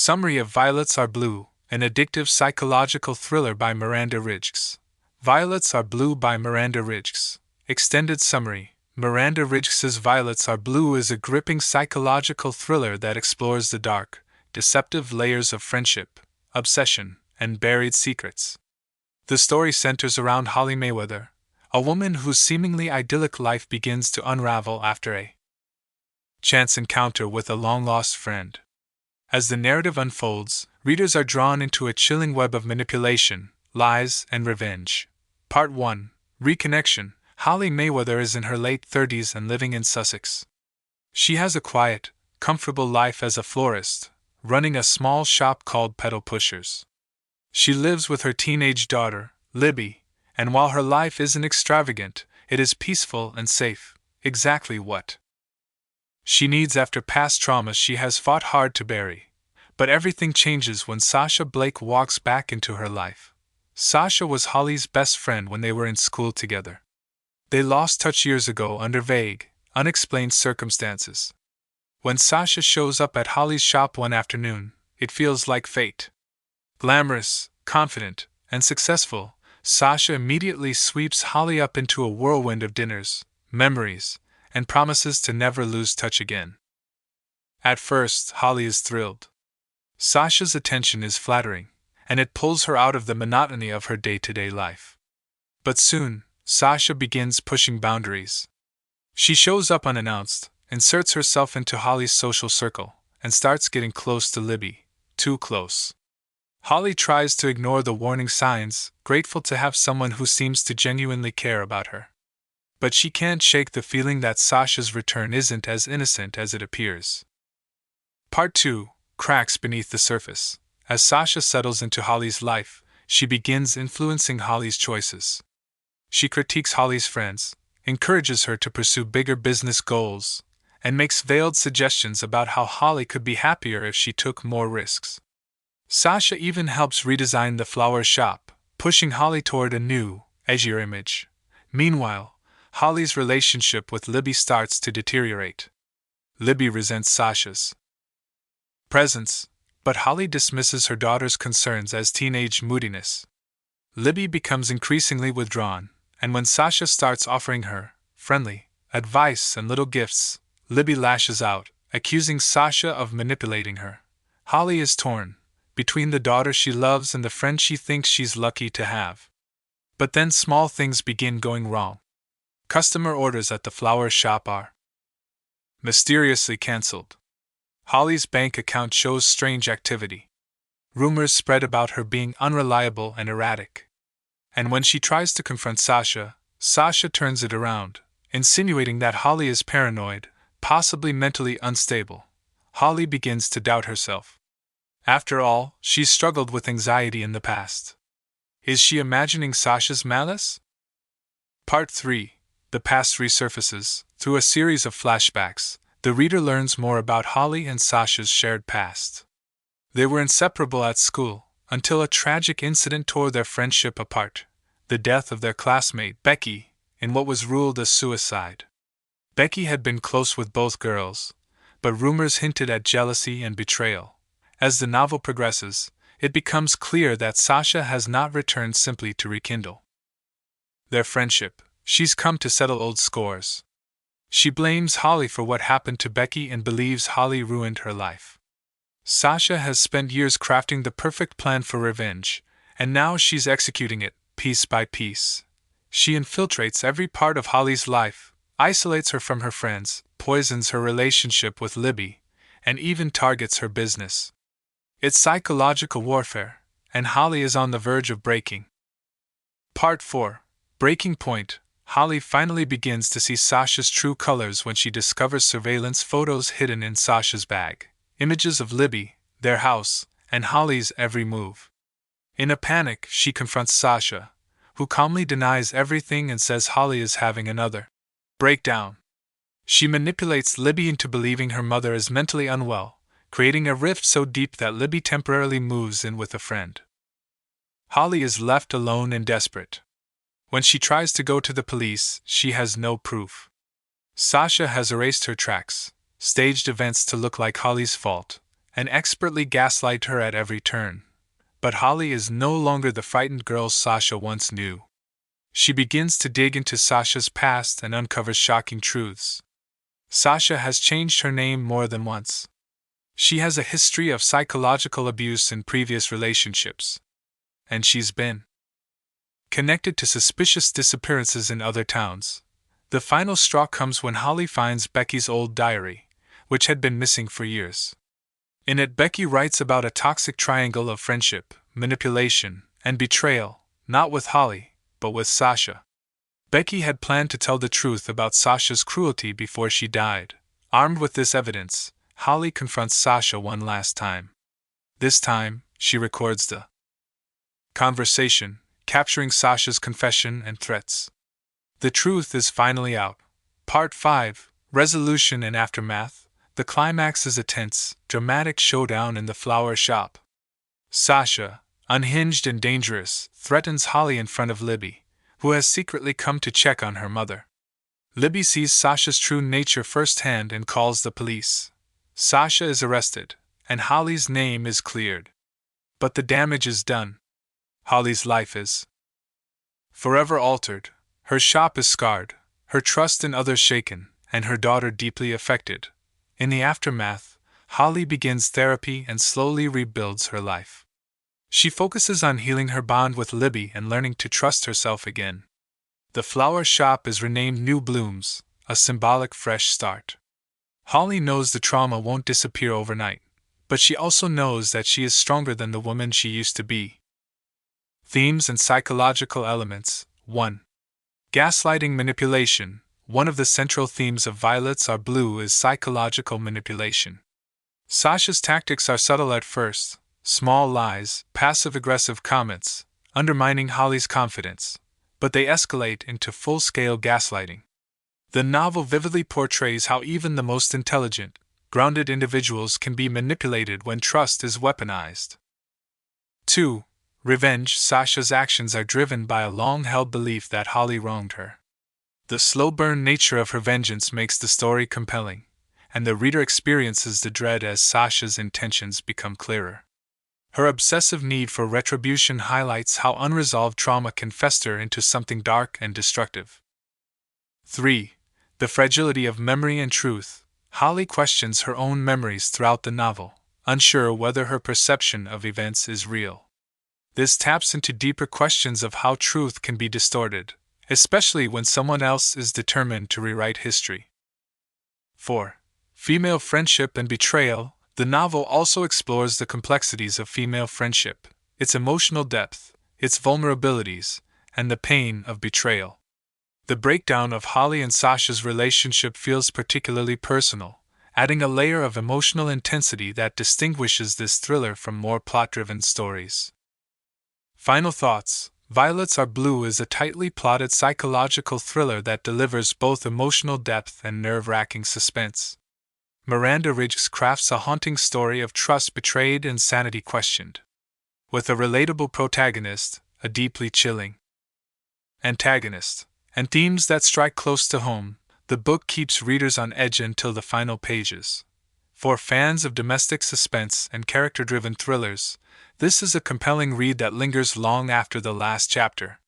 Summary of Violets Are Blue, an addictive psychological thriller by Miranda Rijks. Violets Are Blue by Miranda Rijks. Extended summary. Miranda Rijks's Violets Are Blue is a gripping psychological thriller that explores the dark, deceptive layers of friendship, obsession, and buried secrets. The story centers around Holly Mayweather, a woman whose seemingly idyllic life begins to unravel after a chance encounter with a long-lost friend. As the narrative unfolds, readers are drawn into a chilling web of manipulation, lies, and revenge. Part 1. Reconnection. Holly Mayweather is in her late 30s and living in Sussex. She has a quiet, comfortable life as a florist, running a small shop called Pedal Pushers. She lives with her teenage daughter, Libby, and while her life isn't extravagant, it is peaceful and safe, exactly what she needs after past traumas she has fought hard to bury. But everything changes when Sasha Blake walks back into her life. Sasha was Holly's best friend when they were in school together. They lost touch years ago under vague, unexplained circumstances. When Sasha shows up at Holly's shop one afternoon, it feels like fate. Glamorous, confident, and successful, Sasha immediately sweeps Holly up into a whirlwind of dinners, memories, and promises to never lose touch again. At first, Holly is thrilled. Sasha's attention is flattering, and it pulls her out of the monotony of her day-to-day life. But soon, Sasha begins pushing boundaries. She shows up unannounced, inserts herself into Holly's social circle, and starts getting close to Libby, too close. Holly tries to ignore the warning signs, grateful to have someone who seems to genuinely care about her. But she can't shake the feeling that Sasha's return isn't as innocent as it appears. Part 2. Cracks beneath the surface. As Sasha settles into Holly's life, she begins influencing Holly's choices. She critiques Holly's friends, encourages her to pursue bigger business goals, and makes veiled suggestions about how Holly could be happier if she took more risks. Sasha even helps redesign the flower shop, pushing Holly toward a new, edgier image. Meanwhile, Holly's relationship with Libby starts to deteriorate. Libby resents Sasha's presence, but Holly dismisses her daughter's concerns as teenage moodiness. Libby becomes increasingly withdrawn, and when Sasha starts offering her friendly advice and little gifts, Libby lashes out, accusing Sasha of manipulating her. Holly is torn between the daughter she loves and the friend she thinks she's lucky to have. But then small things begin going wrong. Customer orders at the flower shop are mysteriously cancelled. Holly's bank account shows strange activity. Rumors spread about her being unreliable and erratic. And when she tries to confront Sasha, Sasha turns it around, insinuating that Holly is paranoid, possibly mentally unstable. Holly begins to doubt herself. After all, she's struggled with anxiety in the past. Is she imagining Sasha's malice? Part 3. The past resurfaces. Through a series of flashbacks, the reader learns more about Holly and Sasha's shared past. They were inseparable at school, until a tragic incident tore their friendship apart: the death of their classmate, Becky, in what was ruled a suicide. Becky had been close with both girls, but rumors hinted at jealousy and betrayal. As the novel progresses, it becomes clear that Sasha has not returned simply to rekindle their friendship. She's come to settle old scores. She blames Holly for what happened to Becky and believes Holly ruined her life. Sasha has spent years crafting the perfect plan for revenge, and now she's executing it, piece by piece. She infiltrates every part of Holly's life, isolates her from her friends, poisons her relationship with Libby, and even targets her business. It's psychological warfare, and Holly is on the verge of breaking. Part 4. Breaking point. Holly finally begins to see Sasha's true colors when she discovers surveillance photos hidden in Sasha's bag. Images of Libby, their house, and Holly's every move. In a panic, she confronts Sasha, who calmly denies everything and says Holly is having another breakdown. She manipulates Libby into believing her mother is mentally unwell, creating a rift so deep that Libby temporarily moves in with a friend. Holly is left alone and desperate. When she tries to go to the police, she has no proof. Sasha has erased her tracks, staged events to look like Holly's fault, and expertly gaslight her at every turn. But Holly is no longer the frightened girl Sasha once knew. She begins to dig into Sasha's past and uncovers shocking truths. Sasha has changed her name more than once. She has a history of psychological abuse in previous relationships. And she's been connected to suspicious disappearances in other towns. The final straw comes when Holly finds Becky's old diary, which had been missing for years. In it, Becky writes about a toxic triangle of friendship, manipulation, and betrayal, not with Holly, but with Sasha. Becky had planned to tell the truth about Sasha's cruelty before she died. Armed with this evidence, Holly confronts Sasha one last time. This time, she records the conversation, capturing Sasha's confession and threats. The truth is finally out. Part 5, Resolution and Aftermath. The climax is a tense, dramatic showdown in the flower shop. Sasha, unhinged and dangerous, threatens Holly in front of Libby, who has secretly come to check on her mother. Libby sees Sasha's true nature firsthand and calls the police. Sasha is arrested, and Holly's name is cleared. But the damage is done. Holly's life is forever altered. Her shop is scarred, her trust in others shaken, and her daughter deeply affected. In the aftermath, Holly begins therapy and slowly rebuilds her life. She focuses on healing her bond with Libby and learning to trust herself again. The flower shop is renamed New Blooms, a symbolic fresh start. Holly knows the trauma won't disappear overnight, but she also knows that she is stronger than the woman she used to be. Themes and psychological elements. 1. Gaslighting manipulation. One of the central themes of Violets Are Blue is psychological manipulation. Sasha's tactics are subtle at first: small lies, passive-aggressive comments, undermining Holly's confidence, but they escalate into full-scale gaslighting. The novel vividly portrays how even the most intelligent, grounded individuals can be manipulated when trust is weaponized. 2. Revenge. Sasha's actions are driven by a long-held belief that Holly wronged her. The slow-burn nature of her vengeance makes the story compelling, and the reader experiences the dread as Sasha's intentions become clearer. Her obsessive need for retribution highlights how unresolved trauma can fester into something dark and destructive. 3. The fragility of memory and truth. Holly questions her own memories throughout the novel, unsure whether her perception of events is real. This taps into deeper questions of how truth can be distorted, especially when someone else is determined to rewrite history. 4. Female friendship and betrayal. The novel also explores the complexities of female friendship, its emotional depth, its vulnerabilities, and the pain of betrayal. The breakdown of Holly and Sasha's relationship feels particularly personal, adding a layer of emotional intensity that distinguishes this thriller from more plot-driven stories. Final thoughts. Violets Are Blue is a tightly plotted psychological thriller that delivers both emotional depth and nerve-wracking suspense. Miranda Rijks crafts a haunting story of trust betrayed and sanity questioned. With a relatable protagonist, a deeply chilling antagonist, and themes that strike close to home, the book keeps readers on edge until the final pages. For fans of domestic suspense and character-driven thrillers, this is a compelling read that lingers long after the last chapter.